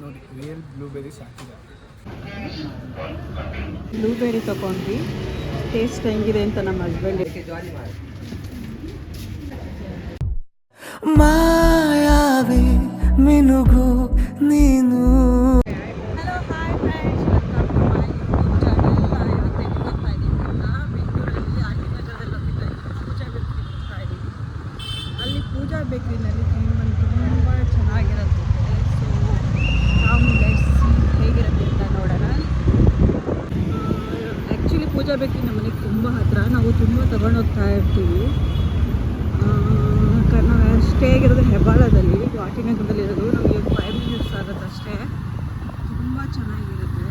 ನೋಡಿ real blueberries ಹಾಕಿದ್ದಾರೆ. Blueberry ತಗೊಂಡ್ವಿ, ಟೇಸ್ಟ್ ಹೆಂಗಿದೆ ಅಂತ ನಮ್ಮ ಹಸ್ಬೆಂಡ್ ಮಾಯಾವಿ ಮಿನುಗು ನೀನು. Hello hi friends, welcome to my YouTube channel. ಇವತ್ತು ಹೋಗ್ತಾ ಇದ್ದೀನಿ ಅಲ್ಲಿ ಪೂಜಾ ಬೇಕ್ರಿನಲ್ಲಿ ಕ್ರೀಮ್ ತುಂಬ ಚೆನ್ನಾಗಿರುತ್ತೆ. ಸೊ ನಾವು ಹೇಗಿರುತ್ತೆ ಅಂತ ನೋಡೋಣ. ಆ್ಯಕ್ಚುಲಿ ಪೂಜಾ ಬೇಕ್ರಿ ನಮ್ಮ ಮನೆಗೆ ತುಂಬ ಹತ್ತಿರ, ನಾವು ತುಂಬ ತೊಗೊಂಡೋಗ್ತಾ ಇರ್ತೀವಿ. ನಾವು ಸ್ಟೇ ಆಗಿರೋದು ಹೆಬ್ಬಾಳದಲ್ಲಿ, ಘಾಟಿನಗರದಲ್ಲಿರೋದು. ನಮಗೆ 5 ಮಿನಿಟ್ಸ್ ಆಗುತ್ತೆ ಅಷ್ಟೇ. ತುಂಬ ಚೆನ್ನಾಗಿರುತ್ತೆ.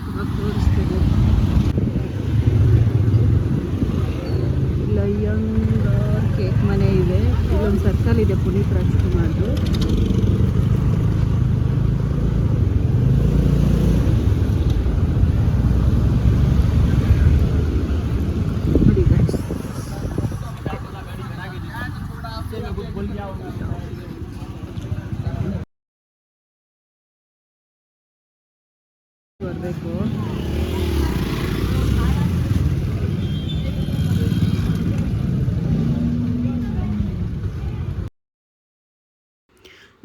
ಇವಾಗ ತೋರಿಸ್ತೀವಿ. ಲಯಂಗರ್ ಕೇಕ್ ಮನೆ ಇದೆ. ಇಲ್ಲೊಂದು ಸರ್ಕಲ್ ಇದೆ, ಪುನೀತ್ ರಾಜ್ಕುಮಾರ್ದು. ಬರಬೇಕು.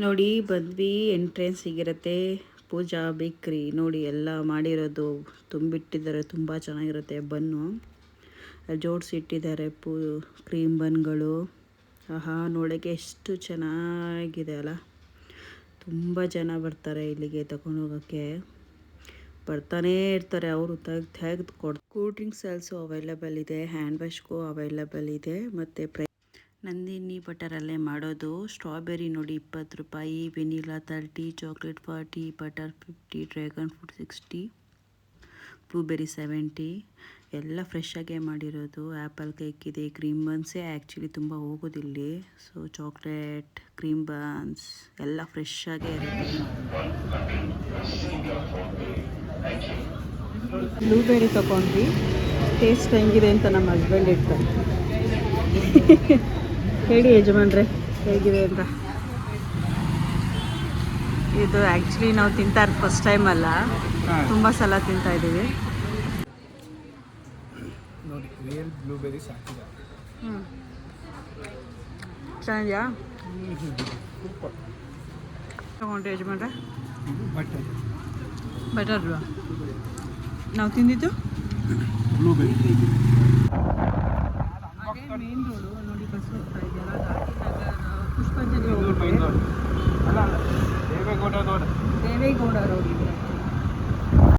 ನೋಡಿ ಬಂದ್ವಿ, ಎಂಟ್ರೆನ್ಸ್ ಹೀಗಿರುತ್ತೆ. ಪೂಜಾ ಬೇಕ್ರಿ ನೋಡಿ, ಎಲ್ಲ ಮಾಡಿರೋದು ತುಂಬಿಟ್ಟಿದ್ದಾರೆ. ತುಂಬ ಚೆನ್ನಾಗಿರುತ್ತೆ. ಬನ್ನು ಜೋಡಿಸಿಟ್ಟಿದ್ದಾರೆ, ಕ್ರೀಮ್ ಬನ್ಗಳು. ಆಹಾ, ನೋಡೋಕ್ಕೆ ಎಷ್ಟು ಚೆನ್ನಾಗಿದೆ ಅಲ್ಲ. ತುಂಬ ಜನ ಬರ್ತಾರೆ ಇಲ್ಲಿಗೆ ತಗೊಂಡೋಗೋಕ್ಕೆ, ಬರ್ತಾನೇ ಇರ್ತಾರೆ. ಅವರು ತೆಗೆದು ಕೂಲ್ ಡ್ರಿಂಕ್ಸ್ ಆಲ್ಸೋ ಅವೈಲಬಲ್ ಇದೆ, ಹ್ಯಾಂಡ್ ವಾಶ್ಗೂ ಅವೈಲಬಲ್ ಇದೆ. ಮತ್ತು ನಂದಿನಿ ಬಟರಲ್ಲೇ ಮಾಡೋದು. ಸ್ಟ್ರಾಬೆರಿ ನೋಡಿ 20 ರೂಪಾಯಿ, vanilla 30, chocolate 40, butter 50, dragon fruit 60, blueberry 70. ಎಲ್ಲ ಫ್ರೆಶ್ಶಾಗೇ ಮಾಡಿರೋದು. ಆ್ಯಪಲ್ ಕೇಕ್ ಇದೆ. ಕ್ರೀಮ್ ಬನ್ಸೇ ಆ್ಯಕ್ಚುಲಿ ತುಂಬ ಹೋಗೋದಿಲ್ಲಿ. ಸೊ ಚಾಕ್ಲೇಟ್, ಕ್ರೀಮ್ ಬನ್ಸ್ ಎಲ್ಲ ಫ್ರೆಶ್ಶಾಗೇ ಇರುತ್ತೆ. ಬ್ಲೂಬೆರಿ ತಗೊಂಡ್ವಿ, ಟೇಸ್ಟ್ ಹೆಂಗಿದೆ ಅಂತ ನಮ್ಮ ಹಸ್ಬೆಂಡ್ ಇರ್ತಾರೆ. ಹೇಳಿ ಯಜಮಾನ್ರೆ ಹೇಗಿದೆ ಅಂತ. ಇದು ಆ್ಯಕ್ಚುಲಿ ನಾವು ತಿಂತಾ ಇರೋದು ಫಸ್ಟ್ ಟೈಮ್ ಅಲ್ಲ, ತುಂಬ ಸಲ ತಿಂತಾ ಇದ್ದೀವಿ. ನೋಡಿ ರಿಯಲ್ ಬ್ಲೂಬೆರೀಸ್ ಹಾಕಿದ್ದಾರೆ. ಚೆನ್ನಾಗಿದೆಯಾ? ತಗೊಂಡ್ರಿ ಯಜಮಾನ್ರೆ? ಬಟರ್ ಅಲ್ವಾ ನಾವು ತಿಂದಿದ್ದು? ಬ್ಲೂಬೆರಿ. ಹಾಗೆ ಮೇನ್ ರೋಡು ನೋಡಿ, ಬಸ್ ಹೋಗ್ತಾ ಇದೆಯಲ್ಲ, ಪುಷ್ಪಾಂಜಲಿ ಹೋಗುತ್ತೆ. ಅಲ್ಲ ದೇವೇಗೌಡ ರೋಡ್ ದೇವೇಗೌಡ ರೋಡ್ ಇದೆ.